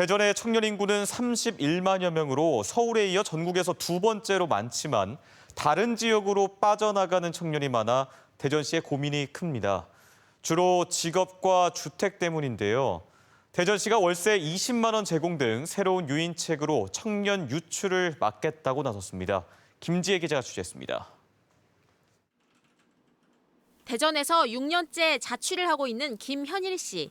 대전의 청년 인구는 31만여 명으로 서울에 이어 전국에서 두 번째로 많지만 다른 지역으로 빠져나가는 청년이 많아 대전시의 고민이 큽니다. 주로 직업과 주택 때문인데요. 대전시가 월세 20만 원 제공 등 새로운 유인책으로 청년 유출을 막겠다고 나섰습니다. 김지혜 기자가 취재했습니다. 대전에서 6년째 자취를 하고 있는 김현일 씨.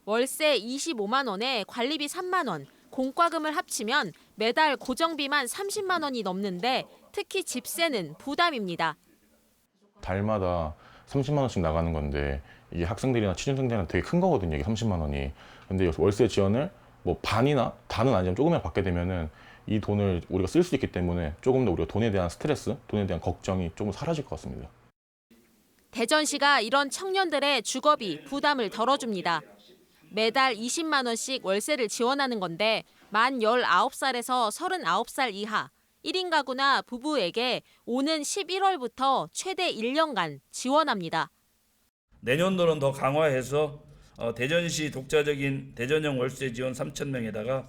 월세 25만 원에 관리비 3만 원, 공과금을 합치면 매달 고정비만 30만 원이 넘는데 특히 집세는 부담입니다. 달마다 30만 원씩 나가는 건데 이게 학생들이나 취준생들한테 되게 큰 거거든요, 이게 30만 원이. 근데 월세 지원을 뭐 반이나 다는 아니지만 조금이라도 받게 되면은 이 돈을 우리가 쓸 수 있기 때문에 조금 더 우리가 돈에 대한 스트레스, 돈에 대한 걱정이 조금 사라질 것 같습니다. 대전시가 이런 청년들의 주거비 부담을 덜어줍니다. 매달 20만 원씩 월세를 지원하는 건데 만 19살에서 39살 이하 1인 가구나 부부에게 오는 11월부터 최대 1년간 지원합니다. 내년도는 더 강화해서 대전시 독자적인 대전형 월세 지원 3,000명에다가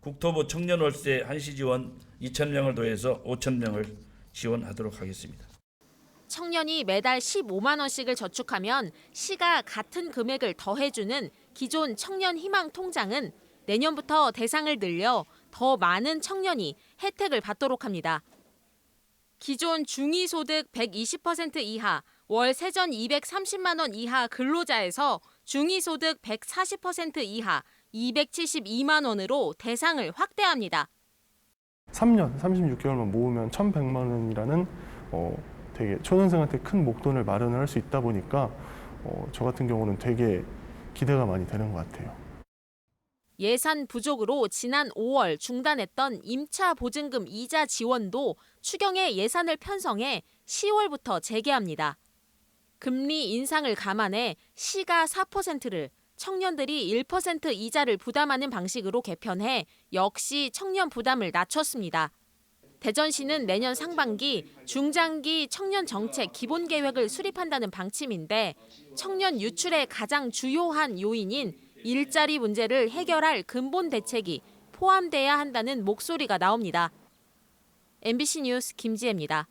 국토부 청년 월세 한시 지원 2,000명을 더해서 5,000명을 지원하도록 하겠습니다. 청년이 매달 15만 원씩을 저축하면 시가 같은 금액을 더해주는 기존 청년 희망 통장은 내년부터 대상을 늘려 더 많은 청년이 혜택을 받도록 합니다. 기존 중위소득 120% 이하, 월 세전 230만 원 이하 근로자에서 중위소득 140% 이하 272만 원으로 대상을 확대합니다. 3년, 36개월만 모으면 1,100만 원이라는 되게 초년생한테 큰 목돈을 마련을 할 수 있다 보니까 저 같은 경우는 되게 기대가 많이 되는 것 같아요. 예산 부족으로 지난 5월 중단했던 임차 보증금 이자 지원도 추경의 예산을 편성해 10월부터 재개합니다. 금리 인상을 감안해 시가 4%를 청년들이 1% 이자를 부담하는 방식으로 개편해 역시 청년 부담을 낮췄습니다. 대전시는 내년 상반기 중장기 청년 정책 기본 계획을 수립한다는 방침인데 청년 유출의 가장 주요한 요인인 일자리 문제를 해결할 근본 대책이 포함돼야 한다는 목소리가 나옵니다. MBC 뉴스 김지혜입니다.